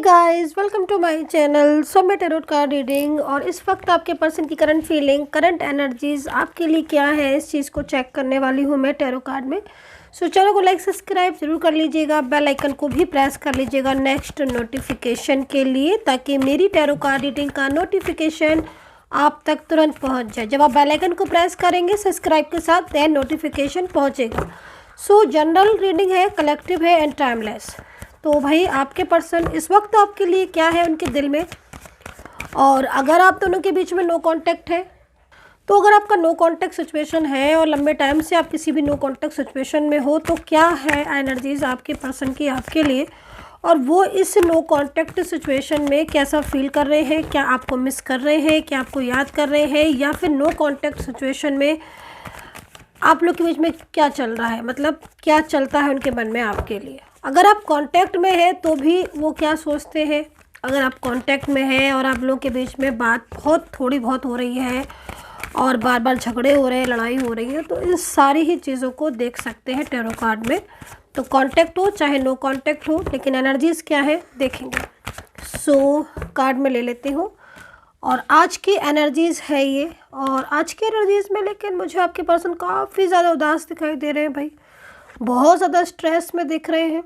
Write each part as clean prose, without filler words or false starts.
Guys, welcome to my channel मैं tarot card reading. और इस वक्त आपके पर्सन की करंट फीलिंग, करंट एनर्जीज आपके लिए क्या है, इस चीज़ को चेक करने वाली हूँ मैं टैरो कार्ड में। चैनल को लाइक सब्सक्राइब जरूर कर लीजिएगा, बेल आइकन को भी प्रेस कर लीजिएगा नेक्स्ट नोटिफिकेशन के लिए, ताकि मेरी टैरो कार्ड रीडिंग का नोटिफिकेशन आप तक तुरंत पहुँच जाए। जब आप बेल आइकन को प्रेस करेंगे सब्सक्राइब के साथ, देन नोटिफिकेशन पहुँचेगा। जनरल रीडिंग है, कलेक्टिव है एंड टाइमलेस। तो भाई आपके पर्सन इस वक्त आपके लिए क्या है उनके दिल में। और अगर आप दोनों के बीच में नो कांटेक्ट है, तो अगर आपका नो कांटेक्ट सिचुएशन है और लंबे टाइम से आप किसी भी नो कांटेक्ट सिचुएशन में हो, तो क्या है एनर्जीज आपके पर्सन की आपके लिए, और वो इस नो कांटेक्ट सिचुएशन में कैसा फील कर रहे हैं। क्या आपको मिस कर रहे हैं, क्या आपको याद कर रहे हैं, या फिर नो कांटेक्ट सिचुएशन में आप लोग के बीच में क्या चल रहा है, मतलब क्या चलता है उनके मन में आपके लिए। अगर आप कांटेक्ट में है तो भी वो क्या सोचते हैं। अगर आप कांटेक्ट में है और आप लोगों के बीच में बात थोड़ी बहुत हो रही है और बार बार झगड़े हो रहे हैं, लड़ाई हो रही है, तो इन सारी ही चीज़ों को देख सकते हैं टैरो कार्ड में। तो कांटेक्ट हो चाहे नो कांटेक्ट हो, लेकिन एनर्जीज़ क्या है देखेंगे। कार्ड में ले लेती हूँ और आज की एनर्जीज़ है ये। और आज की एनर्जीज़ में लेकिन मुझे आपके पर्सन काफ़ी ज़्यादा उदास दिखाई दे रहे हैं भाई, बहुत ज़्यादा स्ट्रेस में दिख रहे हैं।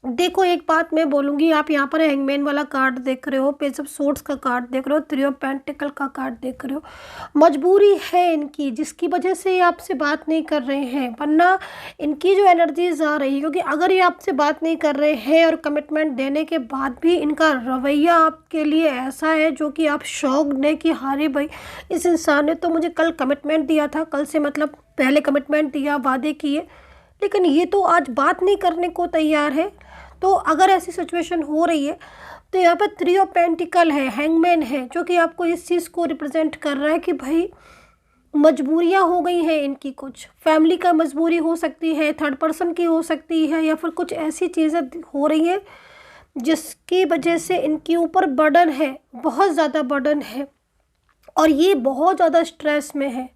देखो एक बात मैं बोलूँगी, आप यहाँ पर हैंगमैन वाला कार्ड देख रहे हो, पेज ऑफ सोर्ड्स का कार्ड देख रहे हो, थ्री ऑफ पेंटिकल का कार्ड देख रहे हो। मजबूरी है इनकी, जिसकी वजह से ये आपसे बात नहीं कर रहे हैं, वरना इनकी जो एनर्जीज आ रही है, क्योंकि अगर ये आपसे बात नहीं कर रहे हैं और कमिटमेंट देने के बाद भी इनका रवैया आपके लिए ऐसा है जो कि आप शौक ने कि हारे भाई इस इंसान ने तो मुझे कल कमिटमेंट दिया था, कल से मतलब पहले कमिटमेंट दिया, वादे किए, लेकिन ये तो आज बात नहीं करने को तैयार है। तो अगर ऐसी सिचुएशन हो रही है तो यहाँ पर थ्री ऑफ पेंटिकल है, हैंगमैन है, जो कि आपको इस चीज़ को रिप्रेजेंट कर रहा है कि भाई मजबूरियाँ हो गई हैं इनकी, कुछ फैमिली का मजबूरी हो सकती है, थर्ड पर्सन की हो सकती है, या फिर कुछ ऐसी चीज़ें हो रही हैं जिसकी वजह से इनके ऊपर बर्डन है, बहुत ज़्यादा बर्डन है और ये बहुत ज़्यादा स्ट्रेस में है।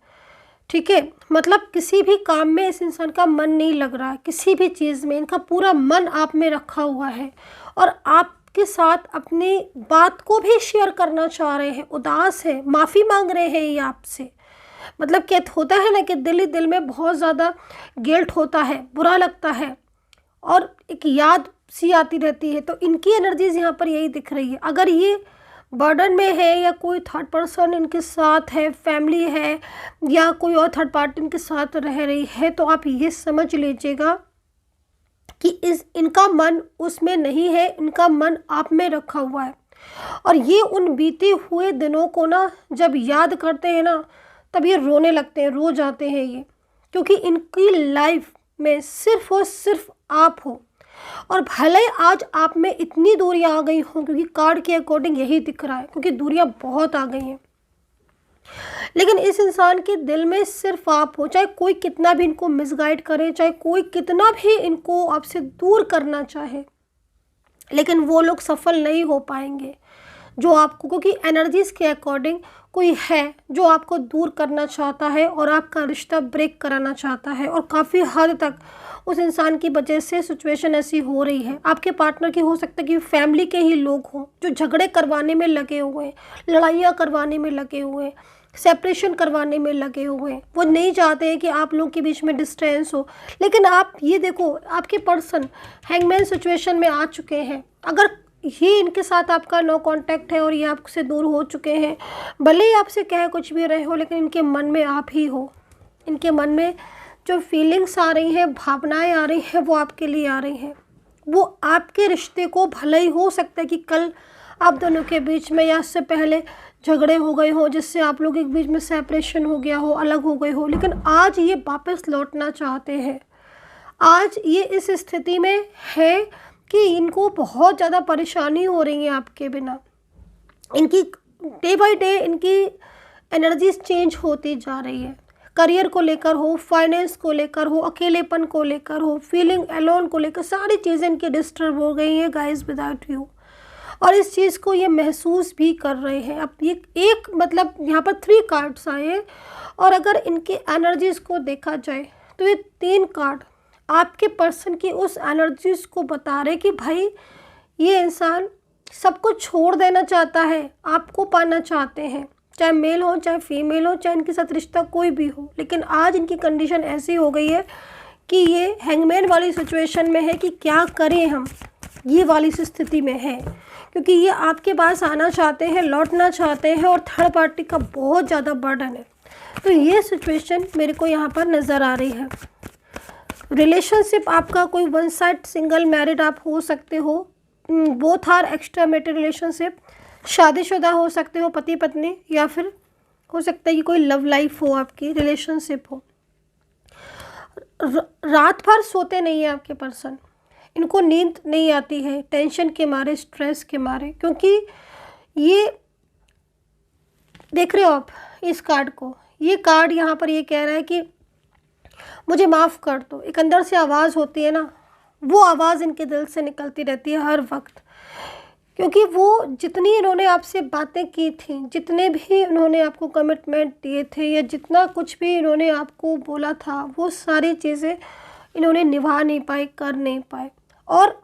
ठीक है, मतलब किसी भी काम में इस इंसान का मन नहीं लग रहा है, किसी भी चीज़ में इनका पूरा मन आप में रखा हुआ है और आपके साथ अपनी बात को भी शेयर करना चाह रहे हैं, उदास है, माफ़ी मांग रहे हैं ये आपसे। मतलब क्या होता है ना कि दिल ही दिल में बहुत ज़्यादा गिल्ट होता है, बुरा लगता है और एक याद सी आती रहती है। तो इनकी एनर्जीज यहाँ पर यही दिख रही है। अगर ये बर्डन में है या कोई थर्ड पर्सन इनके साथ है, फैमिली है या कोई और थर्ड पार्टी इनके साथ रह रही है, तो आप ये समझ लीजिएगा कि इनका मन उसमें नहीं है, इनका मन आप में रखा हुआ है। और ये उन बीते हुए दिनों को ना जब याद करते हैं ना, तब ये रोने लगते हैं, रो जाते हैं ये, क्योंकि इनकी लाइफ में सिर्फ और सिर्फ आप हो। और भले आज आप में इतनी दूरियां आ गई हों, क्योंकि कार्ड के अकॉर्डिंग यही दिख रहा है, क्योंकि दूरियां बहुत आ गई हैं, लेकिन इस इंसान के दिल में सिर्फ आप हो। चाहे कोई कितना भी इनको मिसगाइड करे, चाहे कोई कितना भी इनको आपसे दूर करना चाहे, लेकिन वो लोग सफल नहीं हो पाएंगे जो आपको, क्योंकि एनर्जीज के अकॉर्डिंग कोई है जो आपको दूर करना चाहता है और आपका रिश्ता ब्रेक कराना चाहता है। और काफ़ी हद तक उस इंसान की वजह से सिचुएशन ऐसी हो रही है। आपके पार्टनर की हो सकता है कि फैमिली के ही लोग हों जो झगड़े करवाने में लगे हुए हैं, लड़ाइयाँ करवाने में लगे हुए हैं, सेपरेशन करवाने में लगे हुए हैं। वो नहीं चाहते हैं कि आप लोगों के बीच में डिस्टेंस हो, लेकिन आप ये देखो आपके पर्सन हैंगमैन सिचुएशन में आ चुके हैं। अगर ये इनके साथ आपका नो कांटेक्ट है और ये आपसे दूर हो चुके हैं, भले ही आपसे कहे कुछ भी रहे हो, लेकिन इनके मन में आप ही हो। इनके मन में जो फीलिंग्स आ रही हैं, भावनाएं आ रही हैं, वो आपके लिए आ रही हैं। वो आपके रिश्ते को, भले ही हो सकता है कि कल आप दोनों के बीच में या इससे पहले झगड़े हो गए हो, जिससे आप लोग के बीच में सेपरेशन हो गया हो, अलग हो गए हो, लेकिन आज ये वापस लौटना चाहते हैं। आज ये इस स्थिति में है कि इनको बहुत ज़्यादा परेशानी हो रही है आपके बिना। इनकी डे बाय डे इनकी एनर्जीज चेंज होती जा रही है। करियर को लेकर हो, फाइनेंस को लेकर हो, अकेलेपन को लेकर हो, फीलिंग अलोन को लेकर, सारी चीज़ें इनकी डिस्टर्ब हो गई हैं गाइस विदाउट यू। और इस चीज़ को ये महसूस भी कर रहे हैं। अब ये एक मतलब यहाँ पर 3 कार्ड्स आए हैं और अगर इनकी एनर्जीज को देखा जाए तो ये 3 कार्ड आपके पर्सन की उस एनर्जीज को बता रहे कि भाई ये इंसान सब कुछ छोड़ देना चाहता है, आपको पाना चाहते हैं, चाहे मेल हो चाहे फीमेल हो, चाहे इनके साथ रिश्ता कोई भी हो। लेकिन आज इनकी कंडीशन ऐसी हो गई है कि ये हैंगमैन वाली सिचुएशन में है कि क्या करें हम, ये वाली स्थिति में है, क्योंकि ये आपके पास आना चाहते हैं, लौटना चाहते हैं और थर्ड पार्टी का बहुत ज़्यादा बर्डन है। तो ये सिचुएशन मेरे को यहाँ पर नज़र आ रही है। रिलेशनशिप आपका कोई वन साइड सिंगल मैरिड आप हो सकते हो, both are extramarital relationship, शादीशुदा हो सकते हो पति पत्नी, या फिर हो सकता है कि कोई लव लाइफ हो, आपकी रिलेशनशिप हो। रात भर सोते नहीं है आपके पर्सन, इनको नींद नहीं आती है टेंशन के मारे, स्ट्रेस के मारे, क्योंकि ये देख रहे हो आप इस कार्ड को, ये कार्ड यहाँ पर ये कह रहा है कि मुझे माफ़ कर दो। एक अंदर से आवाज़ होती है ना, वो आवाज़ इनके दिल से निकलती रहती है हर वक्त, क्योंकि वो जितनी इन्होंने आपसे बातें की थी, जितने भी इन्होंने आपको कमिटमेंट दिए थे, या जितना कुछ भी इन्होंने आपको बोला था, वो सारी चीज़ें इन्होंने निभा नहीं पाए, कर नहीं पाए। और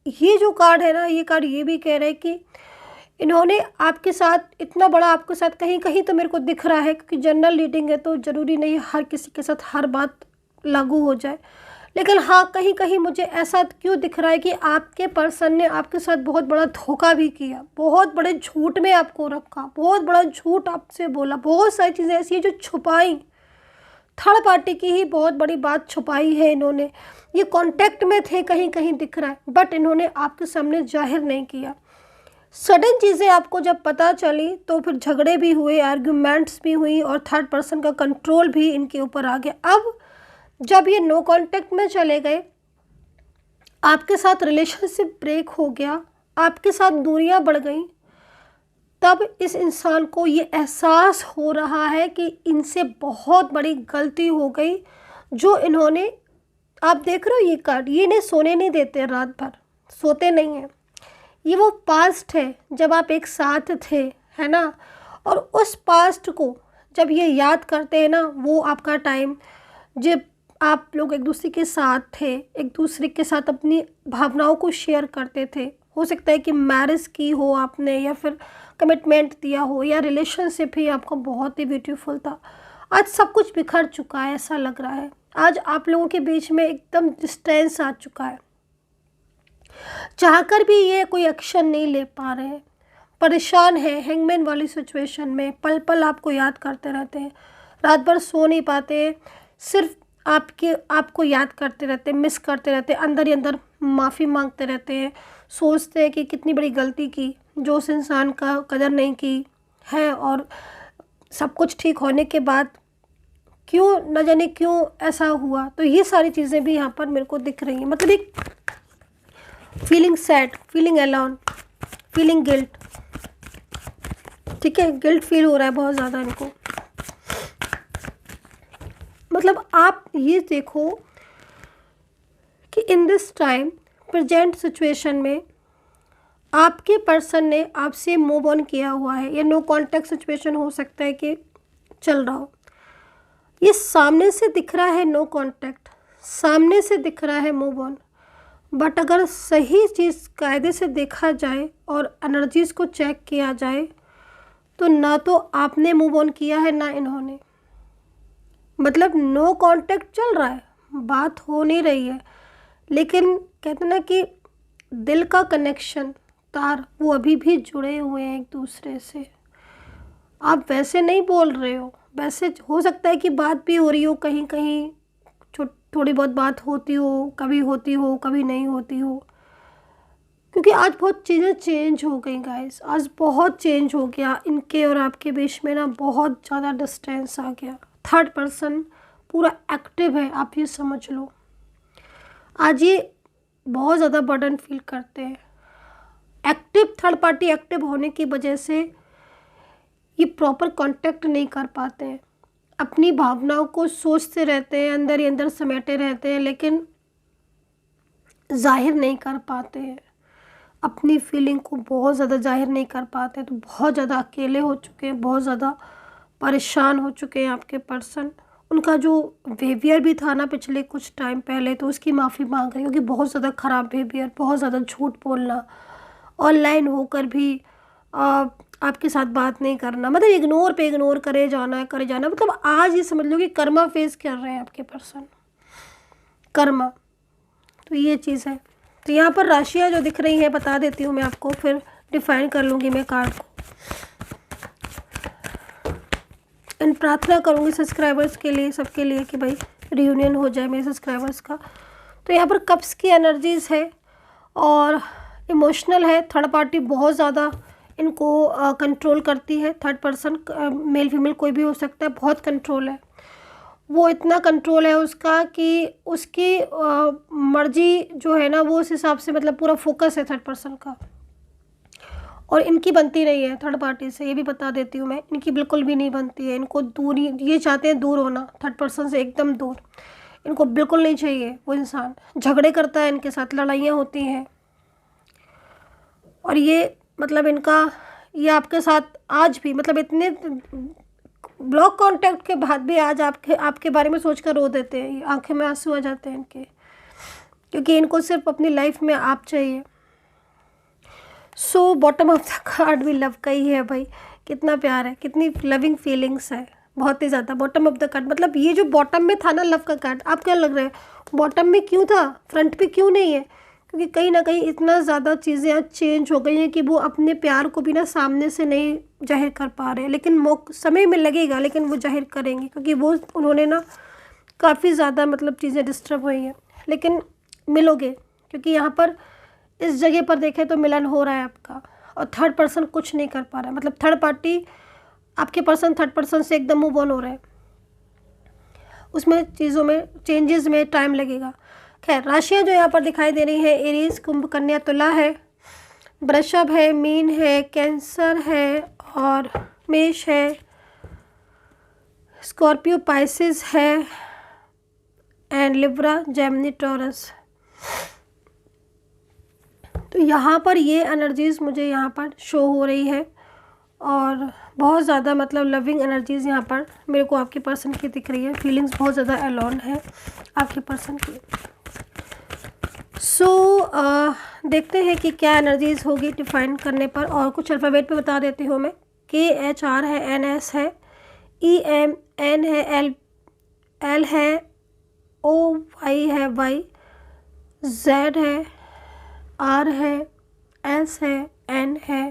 ये जो कार्ड है ना, ये कार्ड ये भी कह रहा है कि इन्होंने आपके साथ इतना बड़ा, आपके साथ कहीं कहीं तो मेरे को दिख रहा है, क्योंकि जनरल रीडिंग है तो ज़रूरी नहीं हर किसी के साथ हर बात लागू हो जाए, लेकिन हाँ कहीं कहीं मुझे ऐसा क्यों दिख रहा है कि आपके पर्सन ने आपके साथ बहुत बड़ा धोखा भी किया, बहुत बड़े झूठ में आपको रखा, बहुत बड़ा झूठ आपसे बोला, बहुत सारी चीज़ें ऐसी हैं जो छुपाई, थर्ड पार्टी की ही बहुत बड़ी बात छुपाई है इन्होंने। ये कांटेक्ट में थे कहीं कहीं दिख रहा है, बट इन्होंने आपके सामने जाहिर नहीं किया। सडन चीज़ें आपको जब पता चली तो फिर झगड़े भी हुए, आर्ग्यूमेंट्स भी हुई, और थर्ड पर्सन का कंट्रोल भी इनके ऊपर आ गया। अब जब ये नो कांटेक्ट में चले गए, आपके साथ रिलेशनशिप ब्रेक हो गया, आपके साथ दूरियां बढ़ गई, तब इस इंसान को ये एहसास हो रहा है कि इनसे बहुत बड़ी गलती हो गई जो इन्होंने, आप देख रहे हो ये कार्ड, ये इन्हें सोने नहीं देते, रात भर सोते नहीं हैं। ये वो पास्ट है जब आप एक साथ थे, है ना, और उस पास्ट को जब ये याद करते हैं ना, वो आपका टाइम जब आप लोग एक दूसरे के साथ थे, एक दूसरे के साथ अपनी भावनाओं को शेयर करते थे। हो सकता है कि मैरिज की हो आपने, या फिर कमिटमेंट दिया हो, या रिलेशनशिप ही आपका बहुत ही ब्यूटीफुल था। आज सब कुछ बिखर चुका है, ऐसा लग रहा है। आज आप लोगों के बीच में एकदम डिस्टेंस आ चुका है, चाहकर भी ये कोई एक्शन नहीं ले पा रहे हैं, परेशान है हैंगमैन वाली सिचुएशन में, पल पल आपको याद करते रहते हैं, रात भर सो नहीं पाते, सिर्फ आपको याद करते रहते हैं, मिस करते रहते हैं, अंदर ही अंदर माफ़ी मांगते रहते हैं, सोचते हैं कि कितनी बड़ी गलती की, जो उस इंसान का कदर नहीं की है, और सब कुछ ठीक होने के बाद क्यों न जाने क्यों ऐसा हुआ। तो ये सारी चीज़ें भी यहाँ पर मेरे को दिख रही हैं, मतलब एक feeling sad, feeling alone, feeling guilt, ठीक है, गिल्ट फील हो रहा है बहुत ज़्यादा इनको। मतलब आप ये देखो कि in this time present situation में आपके पर्सन ने आपसे मूव ऑन किया हुआ है, या नो कांटेक्ट सिचुएशन हो सकता है कि चल रहा हो। ये सामने से दिख रहा है नो कांटेक्ट, सामने से दिख रहा है मूव ऑन, बट अगर सही चीज़ कायदे से देखा जाए और एनर्जीज़ को चेक किया जाए तो ना तो आपने मूव ऑन किया है ना इन्होंने। मतलब नो कांटेक्ट चल रहा है, बात हो नहीं रही है, लेकिन कहते ना कि दिल का कनेक्शन, तार वो अभी भी जुड़े हुए हैं एक दूसरे से। आप वैसे नहीं बोल रहे हो, वैसे हो सकता है कि बात भी हो रही हो, कहीं कहीं थोड़ी बहुत बात होती हो, कभी होती हो कभी नहीं होती हो, क्योंकि आज बहुत चीज़ें चेंज हो गई गाइस, आज बहुत चेंज हो गया इनके और आपके बीच में ना, बहुत ज़्यादा डिस्टेंस आ गया। थर्ड पर्सन पूरा एक्टिव है, आप ये समझ लो। आज ये बहुत ज़्यादा बर्डन फील करते हैं, एक्टिव, थर्ड पार्टी एक्टिव होने की वजह से ये प्रॉपर कांटेक्ट नहीं कर पाते हैं, अपनी भावनाओं को सोचते रहते हैं, अंदर ही अंदर समेटे रहते हैं, लेकिन जाहिर नहीं कर पाते हैं, अपनी फीलिंग को बहुत ज़्यादा जाहिर नहीं कर पाते। तो बहुत ज़्यादा अकेले हो चुके हैं, बहुत ज़्यादा परेशान हो चुके हैं आपके पर्सन। उनका जो बिहेवियर भी था ना पिछले कुछ टाइम पहले, तो उसकी माफ़ी मांग रही, क्योंकि बहुत ज़्यादा ख़राब बिहेवियर, बहुत ज़्यादा झूठ बोलना, ऑनलाइन होकर भी आपके साथ बात नहीं करना, मतलब इग्नोर पे इग्नोर करे जाना करे जाना। मतलब आज ये समझ लो कि कर्मा फेस कर रहे हैं आपके पर्सन, कर्मा। तो ये चीज़ है। तो यहाँ पर राशियाँ जो दिख रही हैं बता देती हूँ मैं आपको, फिर डिफाइन कर लूँगी मैं कार्ड को। एंड प्रार्थना करूँगी सब्सक्राइबर्स के लिए, सबके लिए, कि भाई रियूनियन हो जाए मेरे सब्सक्राइबर्स का। तो यहाँ पर कप्स की एनर्जीज है और इमोशनल है। थर्ड पार्टी बहुत ज़्यादा इनको कंट्रोल करती है। थर्ड पर्सन मेल फीमेल कोई भी हो सकता है, बहुत कंट्रोल है। वो इतना कंट्रोल है उसका कि उसकी मर्जी जो है ना वो उस हिसाब से, मतलब पूरा फोकस है थर्ड पर्सन का। और इनकी बनती नहीं है थर्ड पार्टी से, ये भी बता देती हूँ मैं, इनकी बिल्कुल भी नहीं बनती है। इनको दूरी, ये चाहते हैं दूर होना थर्ड पर्सन से, एकदम दूर। इनको बिल्कुल नहीं चाहिए वो इंसान। झगड़े करता है इनके साथ, लड़ाइयाँ होती हैं। और ये मतलब इनका, ये आपके साथ आज भी, मतलब इतने ब्लॉक कांटेक्ट के बाद भी आज आपके बारे में सोचकर रो देते हैं, आंखें में आंसू आ जाते हैं इनके, क्योंकि इनको सिर्फ अपनी लाइफ में आप चाहिए। So bottom of the card भी लव का ही है भाई। कितना प्यार है, कितनी लविंग फीलिंग्स है, बहुत ही ज़्यादा। बॉटम ऑफ द कार्ड मतलब ये जो बॉटम में था ना लव का कार्ड, आप क्या लग रहा है बॉटम में क्यों था, फ्रंट पे क्यों नहीं है? क्योंकि कहीं ना कहीं इतना ज़्यादा चीज़ें आज चेंज हो गई हैं कि वो अपने प्यार को भी ना सामने से नहीं जाहिर कर पा रहे हैं। लेकिन समय में लगेगा, लेकिन वो जाहिर करेंगे, क्योंकि वो उन्होंने ना काफ़ी ज़्यादा मतलब चीज़ें डिस्टर्ब हुई हैं। लेकिन मिलोगे, क्योंकि यहाँ पर इस जगह पर देखें तो मिलन हो रहा है आपका। और थर्ड पर्सन कुछ नहीं कर पा रहा है, मतलब थर्ड पार्टी आपके पर्सन थर्ड पर्सन से एकदम मूव ऑन हो रहे हैं। उसमें चीज़ों में चेंजेस में टाइम लगेगा। खैर, राशियाँ जो यहाँ पर दिखाई दे रही हैं, एरीज, कुंभ, कन्या, तुला है, वृषभ है, मीन है, कैंसर है और मेष है, स्कॉर्पियो, पाइसेस है एंड लिब्रा, जेमिनी, टॉरस। तो यहाँ पर ये एनर्जीज़ मुझे यहाँ पर शो हो रही है और बहुत ज़्यादा मतलब लविंग एनर्जीज़ यहाँ पर मेरे को आपके पर्सन की दिख रही है। फीलिंग्स बहुत ज़्यादा अलोन है आपके पर्सन की। देखते हैं कि क्या एनर्जीज़ होगी डिफाइन करने पर। और कुछ अल्फ़ाबेट पे बता देती हूँ मैं। KHR है, NS है, EMN है, L है, OY है, Y, Z है, R है, S है, N है,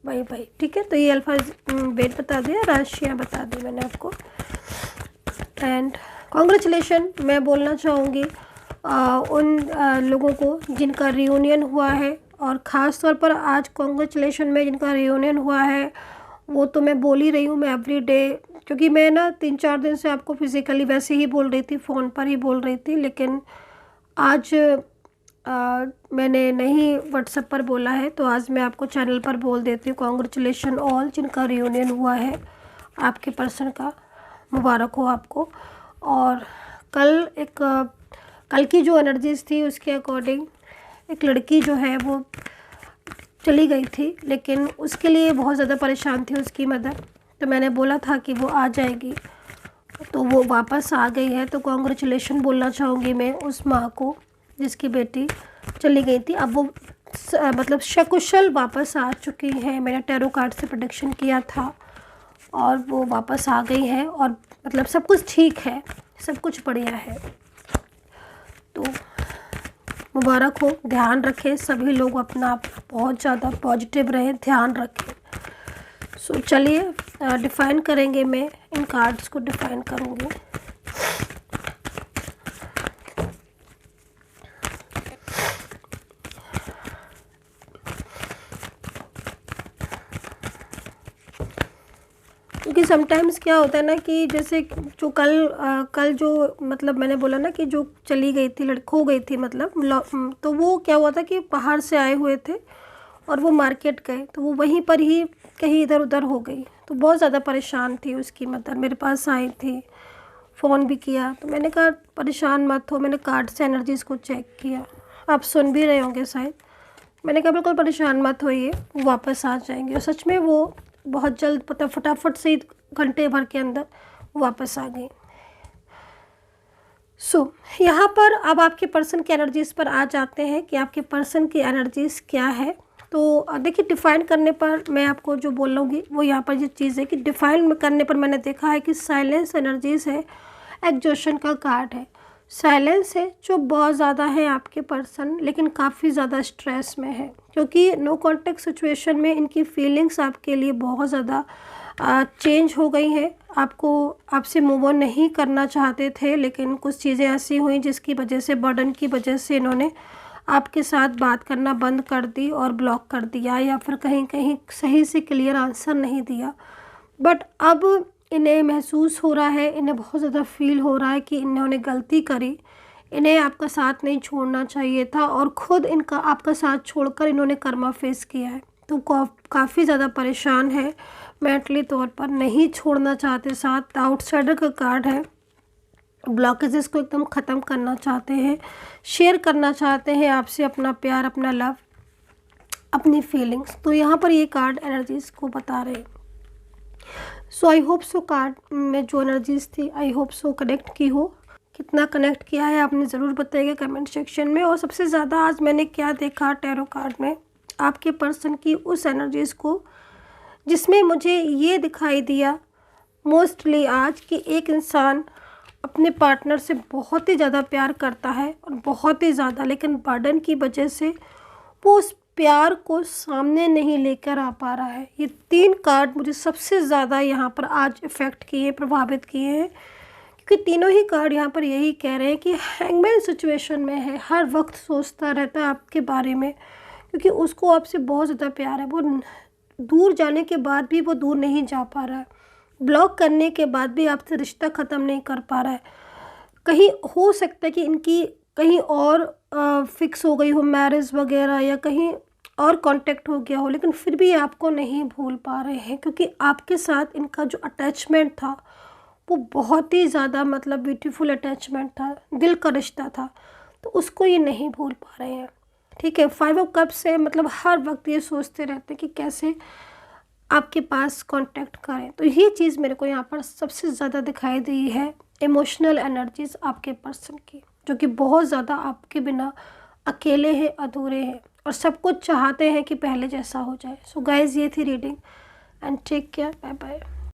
Y। ठीक है, तो ये अल्फ़ाबेट बता दिया, राशियाँ बता दी मैंने आपको। एंड कॉन्ग्रेचुलेशन मैं बोलना चाहूँगी उन लोगों को जिनका रियूनियन हुआ है। और ख़ास तौर पर आज कॉन्ग्रेचुलेशन में जिनका रियूनियन हुआ है, वो तो मैं बोल ही रही हूँ मैं एवरी डे, क्योंकि मैं ना 3-4 दिन से आपको फिज़िकली वैसे ही बोल रही थी, फ़ोन पर ही बोल रही थी। लेकिन आज मैंने नहीं व्हाट्सएप पर बोला है, तो आज मैं आपको चैनल पर बोल देती हूँ। कॉन्ग्रेचुलेशन ऑल जिनका रियूनियन हुआ है, आपके पर्सन का मुबारक हो आपको। और कल की जो एनर्जीज़ थी उसके अकॉर्डिंग एक लड़की जो है वो चली गई थी, लेकिन उसके लिए बहुत ज़्यादा परेशान थी उसकी मदर। तो मैंने बोला था कि वो आ जाएगी, तो वो वापस आ गई है। तो कॉन्ग्रेचुलेशन बोलना चाहूँगी मैं उस माँ को जिसकी बेटी चली गई थी। अब वो मतलब सकुशल वापस आ चुकी हैं। मैंने टैरो कार्ड से प्रेडिक्शन किया था और वो वापस आ गई है और मतलब सब कुछ ठीक है, सब कुछ बढ़िया है। तो मुबारक हो। ध्यान रखें सभी लोग अपना, बहुत ज़्यादा पॉजिटिव रहें, ध्यान रखें। सो चलिए डिफ़ाइन करेंगे, मैं इन कार्ड्स को डिफ़ाइन करूँगी। क्योंकि समटाइम्स क्या होता है ना कि जैसे जो कल जो मतलब मैंने बोला ना कि जो चली गई थी, खो गई थी मतलब, तो वो क्या हुआ था कि बाहर से आए हुए थे और वो मार्केट गए, तो वो वहीं पर ही कहीं इधर उधर हो गई। तो बहुत ज़्यादा परेशान थी उसकी मदर, मेरे पास आई थी, फ़ोन भी किया। तो मैंने कहा परेशान मत हो, मैंने कार्ड से एनर्जीज़ को चेक किया, आप सुन भी रहे होंगे शायद। मैंने कहा बिल्कुल परेशान मत होइए, वो वापस आ जाएंगे। और सच में वो बहुत जल्द फटाफट से ही घंटे भर के अंदर वापस आ गई। यहाँ पर अब आपके पर्सन की एनर्जीज़ पर आ जाते हैं कि आपके पर्सन की एनर्जीज़ क्या है। तो देखिए डिफ़ाइन करने पर मैं आपको जो बोलूँगी वो यहाँ पर ये चीज़ है कि डिफ़ाइन करने पर मैंने देखा है कि साइलेंस एनर्जीज़ है, एग्जॉशन का कार्ड है। साइलेंस है जो बहुत ज़्यादा है आपके पर्सन, लेकिन काफ़ी ज़्यादा स्ट्रेस में है, क्योंकि नो कॉन्टेक्ट सिचुएशन में इनकी फीलिंग्स आपके लिए बहुत ज़्यादा चेंज हो गई हैं। आपसे मूव ऑन नहीं करना चाहते थे, लेकिन कुछ चीज़ें ऐसी हुई जिसकी वजह से, बर्डन की वजह से इन्होंने आपके साथ बात करना बंद कर दी और ब्लॉक कर दिया, या फिर कहीं कहीं सही से क्लियर आंसर नहीं दिया। बट अब इन्हें महसूस हो रहा है, इन्हें बहुत ज़्यादा फील हो रहा है कि इन्होंने गलती करी, इन्हें आपका साथ नहीं छोड़ना चाहिए था, और ख़ुद इनका आपका साथ छोड़कर इन्होंने कर्मा फेस किया है। तो काफ़ी ज़्यादा परेशान है मेंटली तौर पर, नहीं छोड़ना चाहते साथ। आउटसाइडर का कार्ड है, ब्लॉकेजेस को एकदम ख़त्म करना चाहते हैं, शेयर करना चाहते हैं आपसे अपना प्यार, अपना लव, अपनी फीलिंग्स। तो यहाँ पर ये कार्ड एनर्जीज़ को बता रहे हैं। सो आई होप सो कार्ड में जो एनर्जीज़ थी, आई होप सो कनेक्ट की हो। कितना कनेक्ट किया है आपने ज़रूर बताइएगा कमेंट सेक्शन में। और सबसे ज़्यादा आज मैंने क्या देखा टैरो कार्ड में, आपके पर्सन की उस एनर्जीज़ को जिसमें मुझे ये दिखाई दिया मोस्टली आज कि एक इंसान अपने पार्टनर से बहुत ही ज़्यादा प्यार करता है, और बहुत ही ज़्यादा, लेकिन बर्डन की वजह से वो उस प्यार को सामने नहीं लेकर आ पा रहा है। ये 3 कार्ड मुझे सबसे ज़्यादा यहाँ पर आज इफ़ेक्ट किए, प्रभावित किए हैं, क्योंकि तीनों ही कार्ड यहाँ पर यही कह रहे हैं कि हैंगमैन सिचुएशन में है, हर वक्त सोचता रहता है आपके बारे में, क्योंकि उसको आपसे बहुत ज़्यादा प्यार है। वो दूर जाने के बाद भी वो दूर नहीं जा पा रहा है, ब्लॉक करने के बाद भी आपसे रिश्ता ख़त्म नहीं कर पा रहा है। कहीं हो सकता है कि इनकी कहीं और फिक्स हो गई हो मैरिज वगैरह, या कहीं और कांटेक्ट हो गया हो, लेकिन फिर भी आपको नहीं भूल पा रहे हैं, क्योंकि आपके साथ इनका जो अटैचमेंट था वो बहुत ही ज़्यादा, मतलब ब्यूटीफुल अटैचमेंट था, दिल का रिश्ता था, तो उसको ये नहीं भूल पा रहे हैं। ठीक है, 5 ऑफ कप्स से मतलब हर वक्त ये सोचते रहते हैं कि कैसे आपके पास कांटेक्ट करें। तो ये चीज़ मेरे को यहाँ पर सबसे ज़्यादा दिखाई दी है, इमोशनल एनर्जीज़ आपके पर्सन की, जो कि बहुत ज़्यादा आपके बिना अकेले हैं, अधूरे हैं, और सब कुछ चाहते हैं कि पहले जैसा हो जाए। सो गाइज़, ये थी reading, and take care, bye bye.